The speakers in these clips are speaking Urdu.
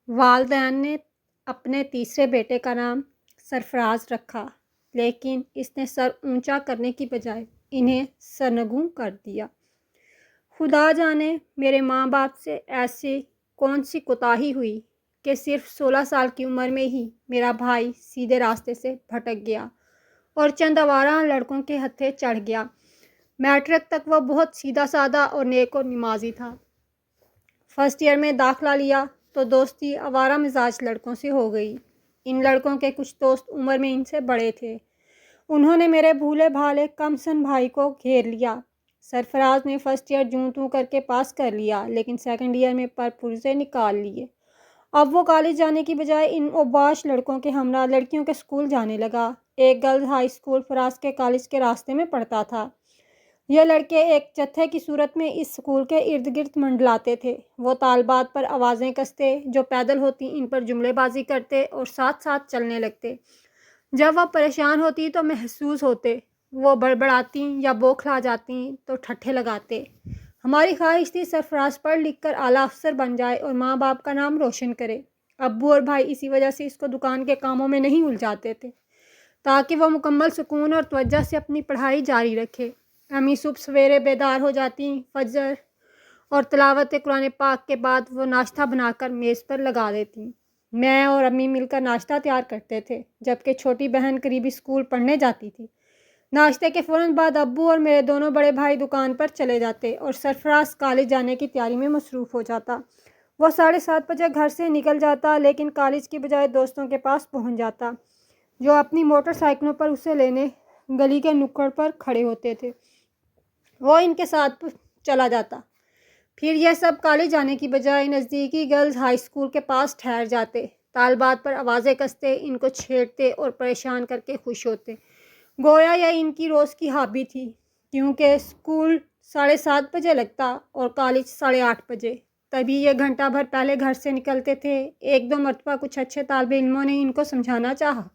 والدین نے اپنے تیسرے بیٹے کا نام سرفراز رکھا، لیکن اس نے سر اونچا کرنے کی بجائے انہیں سرنگوں کر دیا۔ خدا جانے میرے ماں باپ سے ایسی کون سی کوتاہی ہوئی کہ صرف 16 سال کی عمر میں ہی میرا بھائی سیدھے راستے سے بھٹک گیا اور چند آوارہ لڑکوں کے ہتھے چڑھ گیا۔ میٹرک تک وہ بہت سیدھا سادہ اور نیک و نمازی تھا۔ فرسٹ ایئر میں داخلہ لیا تو دوستی آوارہ مزاج لڑکوں سے ہو گئی۔ ان لڑکوں کے کچھ دوست عمر میں ان سے بڑے تھے۔ انہوں نے میرے بھولے بھالے کم سن بھائی کو گھیر لیا۔ سرفراز نے فرسٹ ایئر جوں توں کر کے پاس کر لیا، لیکن سیکنڈ ایئر میں پرپرزے نکال لیے۔ اب وہ کالج جانے کی بجائے ان اوباش لڑکوں کے ہمراہ لڑکیوں کے اسکول جانے لگا۔ ایک گرلز ہائی اسکول فراز کے کالج کے راستے میں پڑتا تھا۔ یہ لڑکے ایک جتھے کی صورت میں اس اسکول کے ارد گرد منڈلاتے تھے۔ وہ طالبات پر آوازیں کستے، جو پیدل ہوتی ان پر جملے بازی کرتے اور ساتھ ساتھ چلنے لگتے۔ جب وہ پریشان ہوتی تو محظوظ ہوتے، وہ بڑبڑاتی یا بوکھلا جاتی تو ٹھٹھے لگاتے۔ ہماری خواہش تھی سرفراز پڑھ لکھ کر اعلیٰ افسر بن جائے اور ماں باپ کا نام روشن کرے۔ ابو اور بھائی اسی وجہ سے اس کو دکان کے کاموں میں نہیں الجھاتے تھے، تاکہ وہ مکمل سکون اور توجہ سے اپنی پڑھائی جاری رکھے۔ امی صبح سویرے بیدار ہو جاتی، فجر اور تلاوت قرآن پاک کے بعد وہ ناشتہ بنا کر میز پر لگا دیتی۔ میں اور امی مل کر ناشتہ تیار کرتے تھے، جبکہ چھوٹی بہن قریبی اسکول پڑھنے جاتی تھی۔ ناشتے کے فوراً بعد ابو اور میرے دونوں بڑے بھائی دکان پر چلے جاتے اور سرفراز کالج جانے کی تیاری میں مصروف ہو جاتا۔ وہ 7:30 بجے گھر سے نکل جاتا، لیکن کالج کی بجائے دوستوں کے پاس پہنچ جاتا، جو اپنی موٹر سائیکلوں پر اسے لینے گلی کے نکڑ پر کھڑے ہوتے تھے۔ وہ ان کے ساتھ چلا جاتا۔ پھر یہ سب کالج جانے کی بجائے نزدیکی گرلز ہائی اسکول کے پاس ٹھہر جاتے، طالبات پر آوازیں کستے، ان کو چھیڑتے اور پریشان کر کے خوش ہوتے، گویا یہ ان کی روز کی ہابی تھی۔ کیونکہ اسکول 7:30 بجے لگتا اور کالج 8:30 بجے، تبھی یہ گھنٹہ بھر پہلے گھر سے نکلتے تھے۔ ایک دو مرتبہ کچھ اچھے طالب علموں نے ان کو سمجھانا چاہا،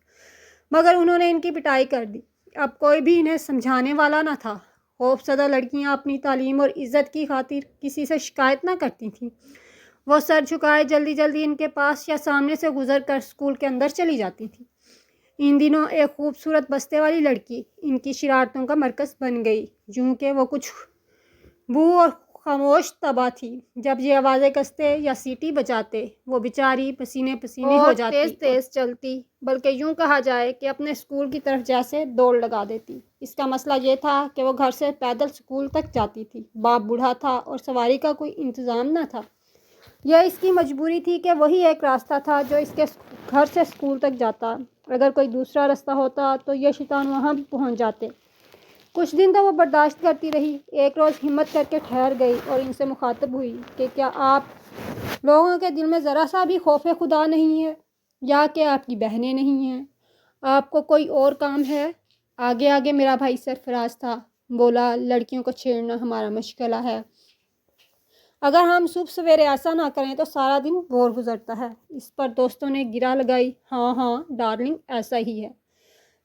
مگر انہوں نے ان کی پٹائی کر دی۔ اب کوئی بھی انہیں سمجھانے والا نہ تھا۔ خوف زدہ لڑکیاں اپنی تعلیم اور عزت کی خاطر کسی سے شکایت نہ کرتی تھیں۔ وہ سر جھکائے جلدی جلدی ان کے پاس یا سامنے سے گزر کر اسکول کے اندر چلی جاتی تھیں۔ ان دنوں ایک خوبصورت بستے والی لڑکی ان کی شرارتوں کا مرکز بن گئی، جوں کہ وہ کچھ بو اور خاموش طبع تھی۔ جب یہ آوازیں کستے یا سیٹی بجاتے، وہ بیچاری پسینے پسینے ہو جاتی، تیز تیز چلتی، بلکہ یوں کہا جائے کہ اپنے اسکول کی طرف جیسے دوڑ لگا دیتی۔ اس کا مسئلہ یہ تھا کہ وہ گھر سے پیدل اسکول تک جاتی تھی۔ باپ بوڑھا تھا اور سواری کا کوئی انتظام نہ تھا۔ یہ اس کی مجبوری تھی کہ وہی ایک راستہ تھا جو اس کے گھر سے اسکول تک جاتا۔ اگر کوئی دوسرا راستہ ہوتا تو یہ شیطان وہاں بھی پہنچ جاتے۔ کچھ دن تو وہ برداشت کرتی رہی۔ ایک روز ہمت کر کے ٹھہر گئی اور ان سے مخاطب ہوئی کہ کیا آپ لوگوں کے دل میں ذرا سا بھی خوف خدا نہیں ہے، یا کہ آپ کی بہنیں نہیں ہیں؟ آپ کو کوئی اور کام ہے؟ آگے آگے میرا بھائی سرفراز تھا، بولا، لڑکیوں کو چھیڑنا ہمارا مشغلہ ہے۔ اگر ہم صبح سویرے ایسا نہ کریں تو سارا دن بور گزرتا ہے۔ اس پر دوستوں نے گرہ لگائی، ہاں ہاں ڈارلنگ، ایسا ہی ہے۔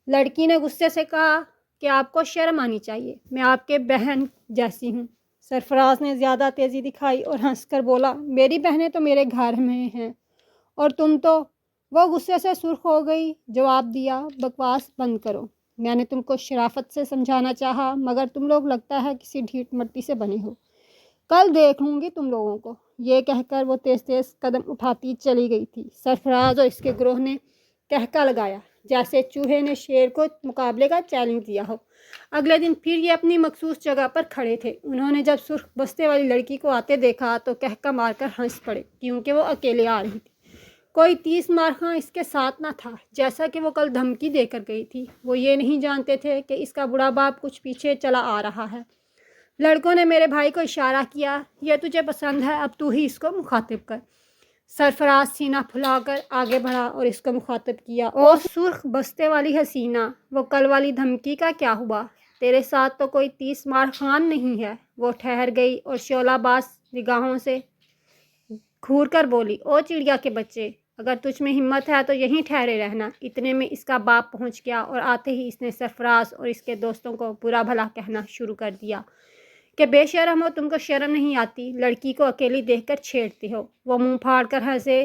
لڑکی نے غصے سے کہا کہ آپ کو شرم آنی چاہیے، میں آپ کے بہن جیسی ہوں۔ سرفراز نے زیادہ تیزی دکھائی اور ہنس کر بولا، میری بہنیں تو میرے گھر میں ہیں اور تم تو… وہ غصے سے سرخ ہو گئی۔ جواب دیا، بکواس بند کرو، میں نے تم کو شرافت سے سمجھانا چاہا، مگر تم لوگ لگتا ہے کسی ڈھیٹ مٹی سے بنے ہو۔ کل دیکھ لوں گی تم لوگوں کو۔ یہ کہہ کر وہ تیز تیز قدم اٹھاتی چلی گئی تھی۔ سرفراز اور اس کے گروہ نے کہکا لگایا، جیسے چوہے نے شیر کو مقابلے کا چیلنج دیا ہو۔ اگلے دن پھر یہ اپنی مخصوص جگہ پر کھڑے تھے۔ انہوں نے جب سرخ بستے والی لڑکی کو آتے دیکھا تو کہکا مار کر ہنس پڑے، کیونکہ وہ اکیلے آ رہی تھی۔ کوئی 30 مارخواں اس کے ساتھ نہ تھا، جیسا کہ وہ کل دھمکی دے کر گئی تھی۔ وہ یہ نہیں جانتے تھے کہ اس کا بڑا باپ کچھ پیچھے چلا آ رہا ہے۔ لڑکوں نے میرے بھائی کو اشارہ کیا، یہ تجھے پسند ہے، اب تو ہی اس کو مخاطب کر۔ سرفراز سینہ پھلا کر آگے بڑھا اور اس کو مخاطب کیا، او سرخ بستے والی حسینہ، وہ کل والی دھمکی کا کیا ہوا؟ تیرے ساتھ تو کوئی 30 مارخوان نہیں ہے۔ وہ ٹھہر گئی اور شعلہ باز نگاہوں سے گھور کر بولی، او چڑیا کے بچے، اگر تجھ میں ہمت ہے تو یہیں ٹھہرے رہنا۔ اتنے میں اس کا باپ پہنچ گیا اور آتے ہی اس نے سرفراز اور اس کے دوستوں کو برا بھلا کہنا شروع کر دیا کہ بے شرم ہو، تم کو شرم نہیں آتی، لڑکی کو اکیلی دیکھ کر چھیڑتے ہو۔ وہ منہ پھاڑ کر ہنسے،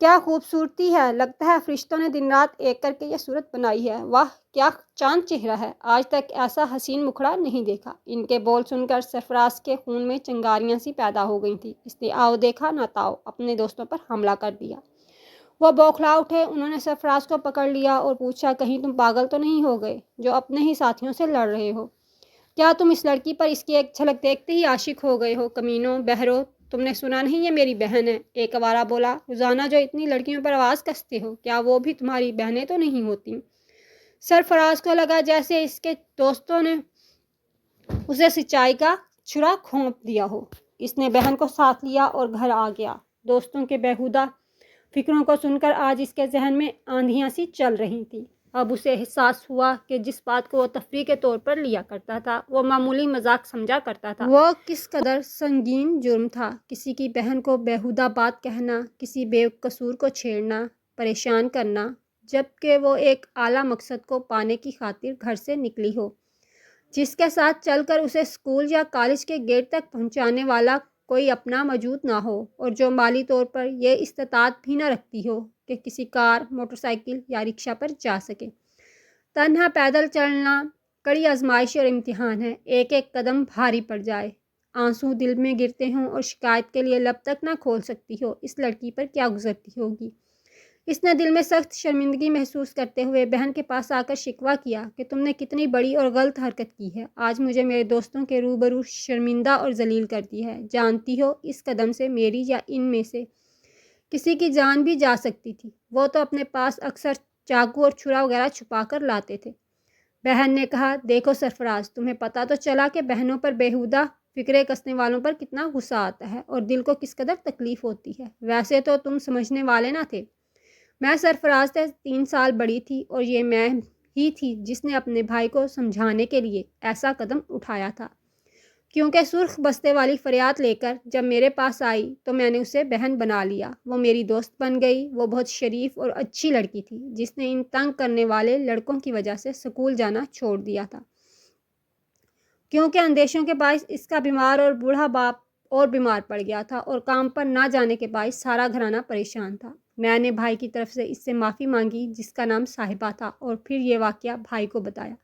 کیا خوبصورتی ہے، لگتا ہے فرشتوں نے دن رات ایک کر کے یہ صورت بنائی ہے، واہ کیا چاند چہرہ ہے، آج تک ایسا حسین مکھڑا نہیں دیکھا۔ ان کے بول سن کر سرفراز کے خون میں چنگاریاں سی پیدا ہو گئی تھیں۔ اس نے آؤ دیکھا نہ تاؤ اپنے دوستوں پر حملہ کر دیا۔ وہ بوکھلا اٹھے، انہوں نے سرفراز کو پکڑ لیا اور پوچھا کہیں تم پاگل تو نہیں ہو گئے جو اپنے ہی ساتھیوں سے لڑ رہے ہو؟ کیا تم اس لڑکی پر اس کی ایک جھلک دیکھتے ہی عاشق ہو گئے ہو؟ کمینوں، بہرو، تم نے سنا نہیں یہ میری بہن ہے؟ ایک آوارہ بولا۔ روزانہ جو اتنی لڑکیوں پر آواز کستے ہو، کیا وہ بھی تمہاری بہنیں تو نہیں ہوتی؟ سرفراز کو لگا جیسے اس کے دوستوں نے اسے سچائی کا چھرا گھونپ دیا ہو۔ اس نے بہن کو ساتھ لیا اور گھر آ گیا۔ دوستوں کے بیہودہ فکروں کو سن کر آج اس کے ذہن میں آندھیاں سی چل رہی تھی۔ اب اسے احساس ہوا کہ جس بات کو وہ تفریح کے طور پر لیا کرتا تھا، وہ معمولی مذاق سمجھا کرتا تھا، وہ کس قدر سنگین جرم تھا۔ کسی کی بہن کو بیہودہ بات کہنا، کسی بے قصور کو چھیڑنا، پریشان کرنا، جبکہ وہ ایک اعلیٰ مقصد کو پانے کی خاطر گھر سے نکلی ہو، جس کے ساتھ چل کر اسے اسکول یا کالج کے گیٹ تک پہنچانے والا کوئی اپنا موجود نہ ہو، اور جو مالی طور پر یہ استطاعت بھی نہ رکھتی ہو کہ کسی کار، موٹر سائیکل یا رکشہ پر جا سکے۔ تنہا پیدل چلنا کڑی آزمائش اور امتحان ہے، ایک ایک قدم بھاری پڑ جائے، آنسو دل میں گرتے ہوں اور شکایت کے لیے لب تک نہ کھول سکتی ہو، اس لڑکی پر کیا گزرتی ہوگی۔ اس نے دل میں سخت شرمندگی محسوس کرتے ہوئے بہن کے پاس آ کر شکوہ کیا کہ تم نے کتنی بڑی اور غلط حرکت کی ہے، آج مجھے میرے دوستوں کے روبرو شرمندہ اور ذلیل کر دی ہے۔ جانتی ہو اس قدم سے میری یا ان میں سے کسی کی جان بھی جا سکتی تھی۔ وہ تو اپنے پاس اکثر چاقو اور چھرا وغیرہ چھپا کر لاتے تھے۔ بہن نے کہا، دیکھو سرفراز، تمہیں پتہ تو چلا کہ بہنوں پر بیہودہ فکرے کسنے والوں پر کتنا غصہ آتا ہے اور دل کو کس قدر تکلیف ہوتی ہے۔ ویسے تو تم سمجھنے والے نہ تھے، میں سرفراز سے 3 سال بڑی تھی اور یہ میں ہی تھی جس نے اپنے بھائی کو سمجھانے کے لیے ایسا قدم اٹھایا تھا، کیونکہ سرخ بستے والی فریاد لے کر جب میرے پاس آئی تو میں نے اسے بہن بنا لیا، وہ میری دوست بن گئی۔ وہ بہت شریف اور اچھی لڑکی تھی جس نے ان تنگ کرنے والے لڑکوں کی وجہ سے سکول جانا چھوڑ دیا تھا، کیونکہ اندیشوں کے باعث اس کا بیمار اور بوڑھا باپ اور بیمار پڑ گیا تھا اور کام پر نہ جانے کے باعث سارا گھرانہ پریشان تھا۔ میں نے بھائی کی طرف سے اس سے معافی مانگی جس کا نام صاحبہ تھا، اور پھر یہ واقعہ بھائی کو بتایا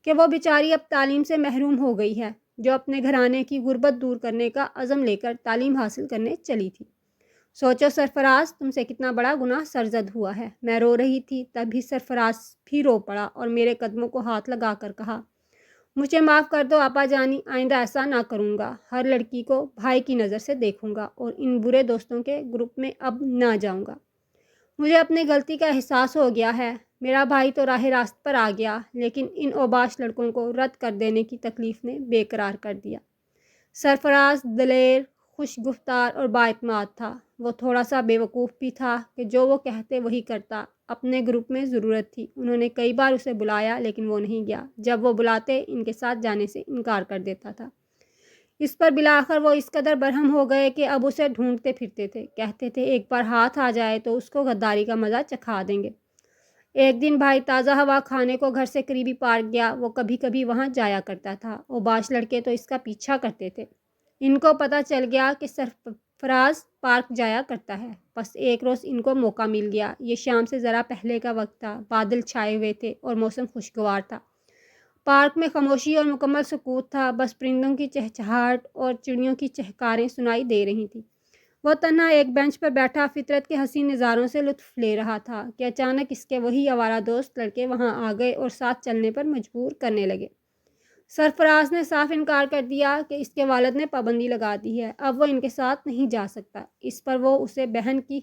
کہ وہ بیچاری اب تعلیم سے محروم ہو گئی ہے، جو اپنے گھرانے کی غربت دور کرنے کا عزم لے کر تعلیم حاصل کرنے چلی تھی۔ سوچو سرفراز، تم سے کتنا بڑا گناہ سرزد ہوا ہے۔ میں رو رہی تھی، تبھی سرفراز بھی رو پڑا اور میرے قدموں کو ہاتھ لگا کر کہا، مجھے معاف کر دو آپا جانی، آئندہ ایسا نہ کروں گا، ہر لڑکی کو بھائی کی نظر سے دیکھوں گا اور ان برے دوستوں کے گروپ میں اب نہ جاؤں گا۔ مجھے اپنی غلطی کا احساس ہو گیا ہے، میرا بھائی تو راہ راست پر آ گیا، لیکن ان اوباش لڑکوں کو رد کر دینے کی تکلیف نے بے قرار کر دیا۔ سرفراز دلیر، خوش گفتار اور بااعتماد تھا۔ وہ تھوڑا سا بے وقوف بھی تھا کہ جو وہ کہتے وہی کرتا۔ اپنے گروپ میں ضرورت تھی، انہوں نے کئی بار اسے بلایا لیکن وہ نہیں گیا، جب وہ بلاتے ان کے ساتھ جانے سے انکار کر دیتا تھا۔ اس پر بالآخر وہ اس قدر برہم ہو گئے کہ اب اسے ڈھونڈتے پھرتے تھے، کہتے تھے ایک بار ہاتھ آ جائے تو اس کو غداری کا مزہ چکھا دیں گے۔ ایک دن بھائی تازہ ہوا کھانے کو گھر سے قریبی پارک گیا، وہ کبھی کبھی وہاں جایا کرتا تھا، اوباش لڑکے تو اس کا پیچھا کرتے تھے۔ ان کو پتہ چل گیا کہ سرفراز پارک جایا کرتا ہے، بس ایک روز ان کو موقع مل گیا۔ یہ شام سے ذرا پہلے کا وقت تھا، بادل چھائے ہوئے تھے اور موسم خوشگوار تھا۔ پارک میں خاموشی اور مکمل سکوت تھا، بس پرندوں کی چہچہاہٹ اور چڑیوں کی چہکاریں سنائی دے رہی تھیں۔ وہ تنہا ایک بینچ پر بیٹھا فطرت کے حسین نظاروں سے لطف لے رہا تھا کہ اچانک اس کے وہی آوارہ دوست لڑکے وہاں آ گئے اور ساتھ چلنے پر مجبور کرنے لگے۔ سرفراز نے صاف انکار کر دیا کہ اس کے والد نے پابندی لگا دی ہے، اب وہ ان کے ساتھ نہیں جا سکتا۔ اس پر وہ اسے بہن کی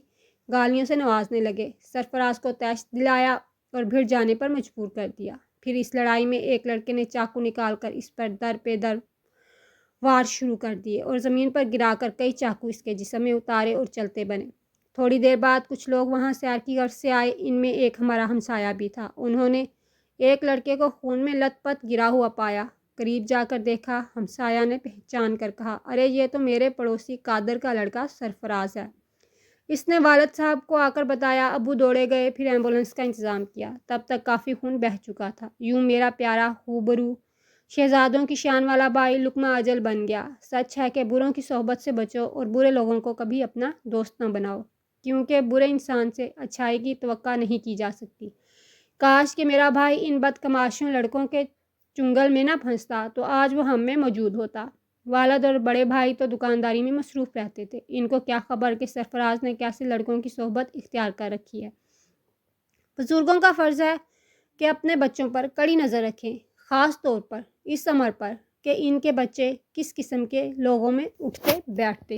گالیوں سے نوازنے لگے، سرفراز کو طیش دلایا اور بھڑ جانے پر مجبور کر دیا۔ پھر اس لڑائی میں ایک لڑکے نے چاقو نکال کر اس پر در پہ در وار شروع کر دیے اور زمین پر گرا کر کئی چاقو اس کے جسم میں اتارے اور چلتے بنے۔ تھوڑی دیر بعد کچھ لوگ وہاں سیر کی غرض سے آئے، ان میں ایک ہمارا ہمسایہ بھی تھا۔ انہوں نے ایک لڑکے کو خون میں لت پت گرا ہوا پایا، قریب جا کر دیکھا، ہمسایہ نے پہچان کر کہا، ارے یہ تو میرے پڑوسی قادر کا لڑکا سرفراز ہے۔ اس نے والد صاحب کو آ کر بتایا، ابو دوڑے گئے، پھر ایمبولینس کا انتظام کیا، تب تک کافی خون بہہ چکا تھا۔ یوں میرا پیارا خوبرو شہزادوں کی شان والا بھائی لقمہ اجل بن گیا۔ سچ ہے کہ بروں کی صحبت سے بچو اور برے لوگوں کو کبھی اپنا دوست نہ بناؤ۔ کیونکہ برے انسان سے اچھائی کی توقع نہیں کی جا سکتی۔ کاش کہ میرا بھائی ان بدتماشوں لڑکوں کے چنگل میں نہ پھنستا تو آج وہ ہم میں موجود ہوتا۔ والد اور بڑے بھائی تو دکانداری میں مصروف رہتے تھے، ان کو کیا خبر کہ سرفراز نے کیسے لڑکوں کی صحبت اختیار کر رکھی ہے۔ بزرگوں کا فرض ہے کہ اپنے بچوں پر کڑی نظر رکھیں، خاص طور پر اس عمر پر کہ ان کے بچے کس قسم کے لوگوں میں اٹھتے بیٹھتے